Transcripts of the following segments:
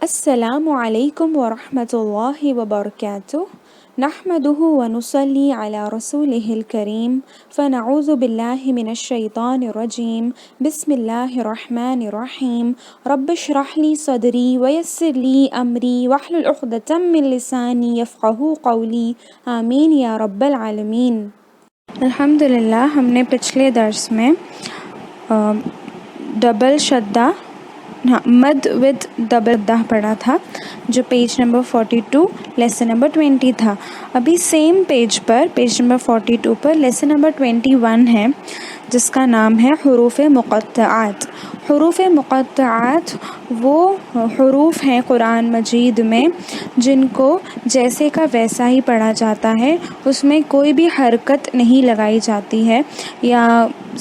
السلام علیکم ورحمۃ اللہ وبرکاتہ نحمده ونصلي على رسوله الكريم فنعوذ بالله من الشيطان الرجيم بسم الله الرحمن الرحيم رب اشرح لي صدري ويسر لي أمري واحلل عقدة من لساني يفقهوا قولي آمین یا رب العالمین۔ الحمدللہ ہم نے پچھلے درس میں ڈبل شدہ مد ود ڈبل شدہ پڑھا تھا جو پیج نمبر 42 لیسن نمبر 20 تھا۔ ابھی سیم پیج نمبر 42 پر لیسن نمبر 21 ہے جس کا نام ہے حروف مقطعات۔ حروف مقطعات وہ حروف ہیں قرآن مجید میں جن کو جیسے کا ویسا ہی پڑھا جاتا ہے، اس میں کوئی بھی حرکت نہیں لگائی جاتی ہے یا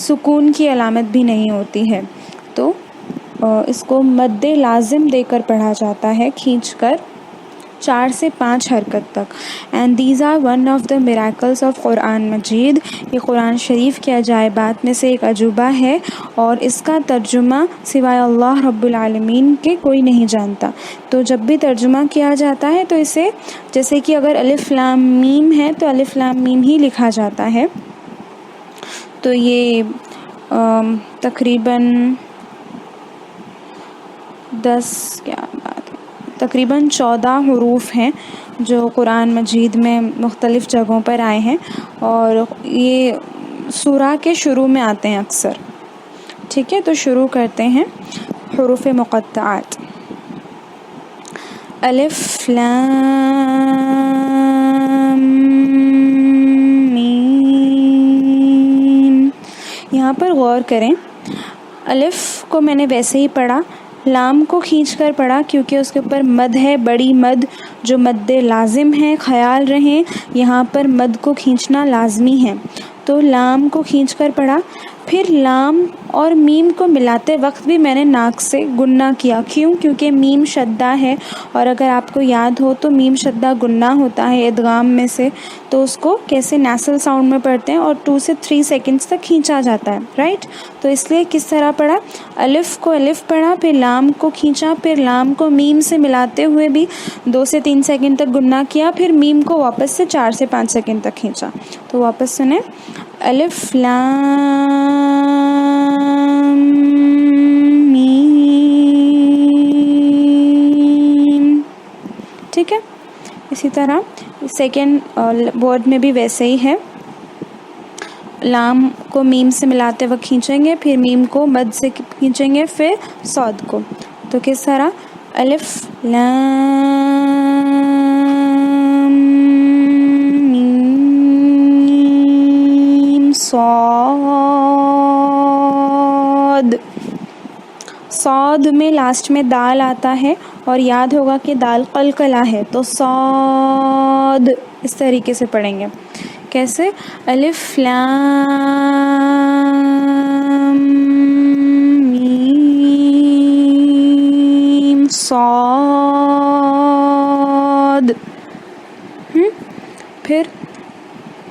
سکون کی علامت بھی نہیں ہوتی ہے، تو اس کو مد لازم دے کر پڑھا جاتا ہے، کھینچ کر 4 سے 5 حرکت تک۔ And these are one of the miracles of Quran Majeed. یہ قرآن شریف کے عجائبات میں سے ایک عجوبہ ہے اور اس کا ترجمہ سوائے اللہ رب العالمین کے کوئی نہیں جانتا۔ تو جب بھی ترجمہ کیا جاتا ہے تو اسے جیسے کہ اگر الف لام میم ہے تو الف لام میم ہی لکھا جاتا ہے۔ تو یہ تقریباً 14 حروف ہیں جو قرآن مجید میں مختلف جگہوں پر آئے ہیں اور یہ سورہ کے شروع میں آتے ہیں اکثر۔ ٹھیک ہے، تو شروع کرتے ہیں حروف مقطعات۔ الف لام میم۔ یہاں پر غور کریں، الف کو میں نے ویسے ہی پڑھا، لام کو کھینچ کر پڑھا کیونکہ اس کے اوپر مد ہے، بڑی مد جو مد لازم ہے، خیال رہیں یہاں پر مد کو کھینچنا لازمی ہے، تو لام کو کھینچ کر پڑھا۔ پھر لام اور میم کو ملاتے وقت بھی میں نے ناک سے گننا کیا، کیوں؟ کیونکہ میم شدہ ہے اور اگر آپ کو یاد ہو تو میم شدہ گننا ہوتا ہے ادغام میں سے، تو اس کو کیسے نیسل ساؤنڈ میں پڑھتے ہیں اور 2 سے 3 سیکنڈز تک کھینچا جاتا ہے، رائٹ؟ تو اس لیے کس طرح پڑھا؟ الف کو الف پڑھا، پھر لام کو کھینچا، پھر لام کو میم سے ملاتے ہوئے بھی 2 سے 3 سیکنڈ تک گننا کیا، پھر میم کو واپس سے 4 سے 5 سیکنڈ تک کھینچا۔ تو واپس سنیں، الف لام میم۔ ٹھیک ہے، اسی طرح سیکنڈ ورڈ میں بھی ویسے ہی ہے، لام کو میم سے ملاتے وقت کھینچیں گے، پھر میم کو مد سے کھینچیں گے، پھر صاد کو۔ تو کس طرح؟ الف لام میم صاد۔ صاد میں لاسٹ میں دال آتا ہے اور یاد ہوگا کہ دال قلقلہ ہے، تو صاد اس طریقے سے پڑھیں گے۔ کیسے؟ الف لام میم صاد۔ پھر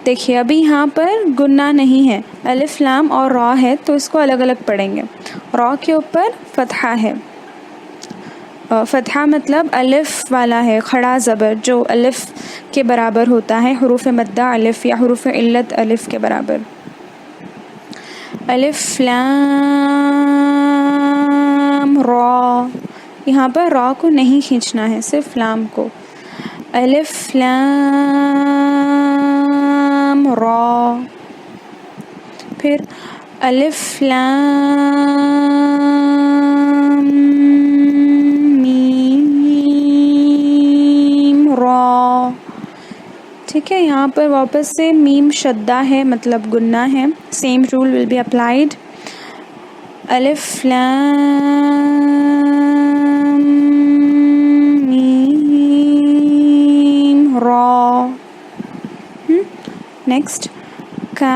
دیکھیے ابھی یہاں پر گننا نہیں ہے، الف لام اور را ہے تو اس کو الگ الگ پڑھیں گے۔ را کے اوپر فتحہ ہے، فتحہ مطلب الف والا ہے، کھڑا زبر جو الف کے برابر ہوتا ہے، حروف مدہ الف یا حروف علت الف کے برابر۔ الف لام را، یہاں پر را کو نہیں کھینچنا ہے، صرف لام کو۔ الف لام را، پھر الف لام میم را۔ ٹھیک ہے، یہاں پر واپس سے میم شدہ ہے مطلب گننا ہے، same rule will be applied. الف لام میم را۔ نیکسٹ، کاف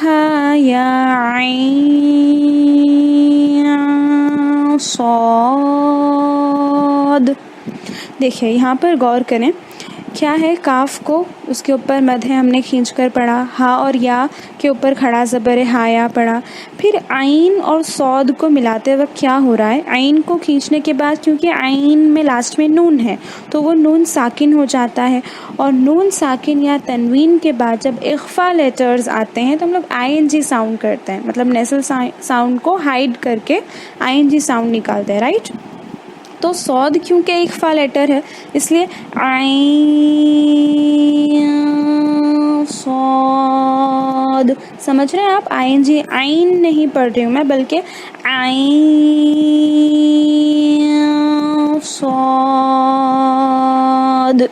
ہا یا عین صاد۔ دیکھیے یہاں پر غور کریں کیا ہے, کاف کو اس کے اوپر مد ہے, ہم نے کھینچ کر پڑھا. ہا اور یا کے اوپر کھڑا زبر ہے, ہا یا پڑھا. پھر عین اور صاد کو ملاتے وقت کیا ہو رہا ہے, عین کو کھینچنے کے بعد کیونکہ عین میں لاسٹ میں نون ہے تو وہ نون ساکن ہو جاتا ہے, اور نون ساکن یا تنوین کے بعد جب اخفا لیٹرز آتے ہیں تو ہم لوگ آئی این جی ساؤنڈ کرتے ہیں, مطلب نیسل ساؤنڈ کو ہائڈ کر کے آئی این جی ساؤنڈ نکالتے ہیں, رائٹ. تو صاد کیونکہ اخفا لیٹر ہے اس لیے عین صاد, سمجھ رہے ہیں آپ, آئی این جی, عین نہیں پڑھ رہی ہوں میں بلکہ عین صاد.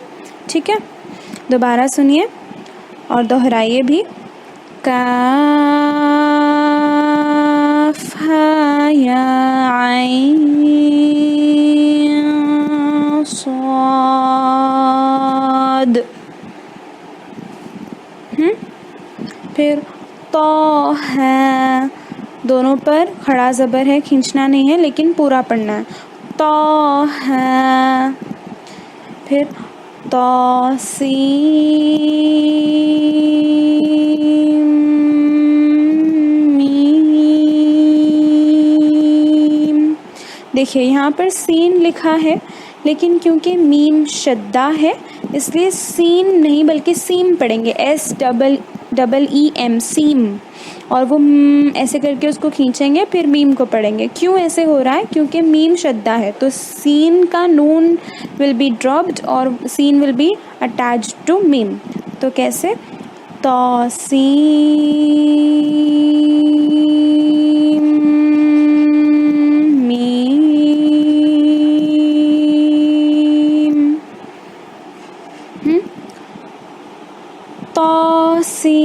ٹھیک ہے, دوبارہ سنیے اور دہرائیے بھی. کاف ہا یا عین صاد. پھر تو ہے, دونوں پر کھڑا زبر ہے, کھینچنا نہیں ہے لیکن پورا پڑھنا ہے. تو ہے. پھر تو میم. دیکھیے یہاں پر سین لکھا ہے لیکن کیونکہ میم شدہ ہے اس لیے سین نہیں بلکہ سیم پڑھیں گے, S double E M, same. اور وہ ایسے کر کے اس کو کھینچیں گے پھر میم کو پڑھیں گے. کیوں ایسے ہو رہا ہے, کیونکہ میم شدہ ہے تو سین کا نون ول بی ڈراپڈ اور سین ول بی اٹیچڈ ٹو میم. تو کیسے, تو سین میم. تو سین,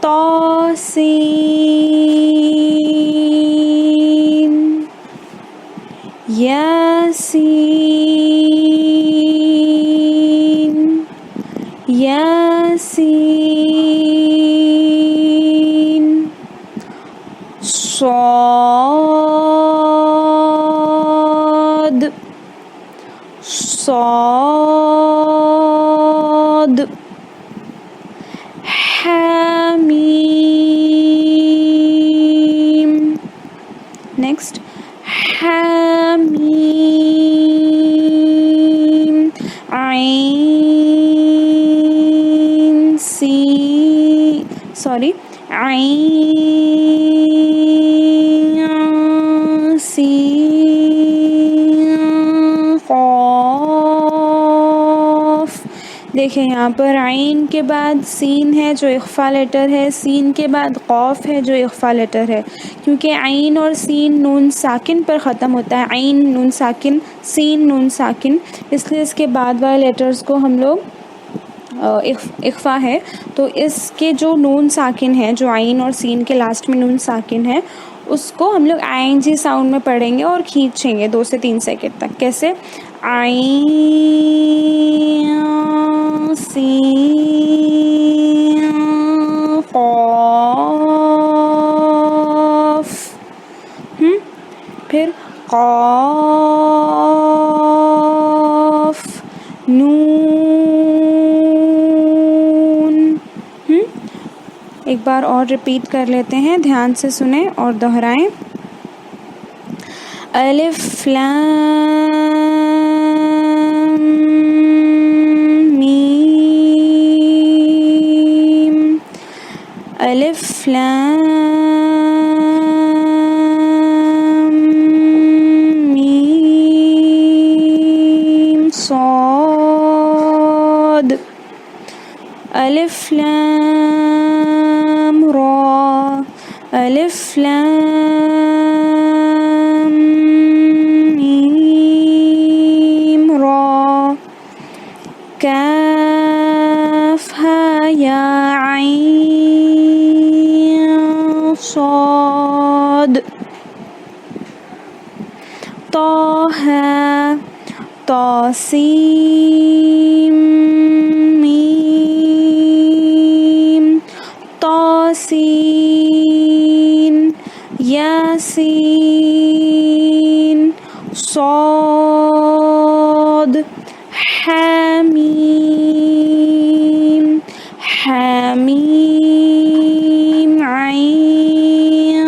تو سین, یاسین, یاسین, صاد, صاد, حمیم. نیکسٹ حمیم, عین سی, سوری, عین سین قاف. دیکھیں یہاں پر عین کے بعد سین ہے جو اخفا لیٹر ہے, سین کے بعد قاف ہے جو اخفا لیٹر ہے. کیونکہ عین اور سین نون ساکن پر ختم ہوتا ہے, عین نون ساکن, سین نون ساکن, اس لیے اس کے بعد والے لیٹرز کو ہم لوگ اخفا ہے تو اس کے جو نون ساکن ہے, جو عین اور سین کے لاسٹ میں نون ساکن ہے, اس کو ہم لوگ آئی این جی ساؤنڈ میں پڑھیں گے اور کھینچیں گے 2 سے 3 سیکنڈ تک. کیسے, عین سین قاف. پھر قاف نون. ایک بار اور ریپیٹ کر لیتے ہیں, دھیان سے سنیں اور دہرائیں. الف لام میم, الف لام میم صاد, الف لام را, الف لام میم را, کاف ہا یا عین صاد, طه طاسين ميم طاسين ياسين صاد حامیم حامیم عین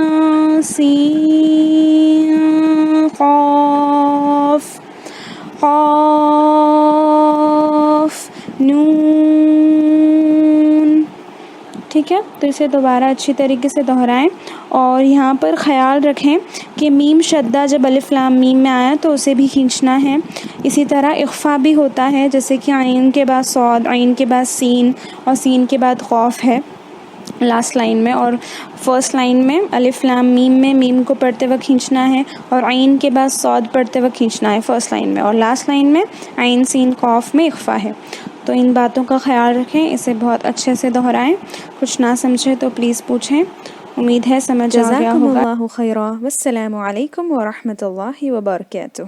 سین قاف قاف نون. ٹھیک ہے، تو اسے دوبارہ اچھی طریقے سے دہرائیں، اور یہاں پر خیال رکھیں کہ میم شدہ جب الف لام میم میں آیا تو اسے بھی کھینچنا ہے. اسی طرح اخفا بھی ہوتا ہے، جیسے کہ عین کے بعد صاد، عین کے بعد سین، اور سین کے بعد قاف ہے لاسٹ لائن میں، اور فرسٹ لائن میں الف لام میم میں میم کو پڑھتے وقت کھینچنا ہے، اور عین کے بعد صاد پڑھتے وقت کھینچنا ہے فرسٹ لائن میں، اور لاسٹ لائن میں عین سین قاف میں اخفا ہے. تو ان باتوں کا خیال رکھیں، اسے بہت اچھے سے دہرائیں. کچھ نہ سمجھے تو پلیز پوچھیں. امید ہے سمجھ آ گیا جزاکم ہوگا. اللہ خیرا، والسلام علیکم ورحمۃ اللہ وبرکاتہ.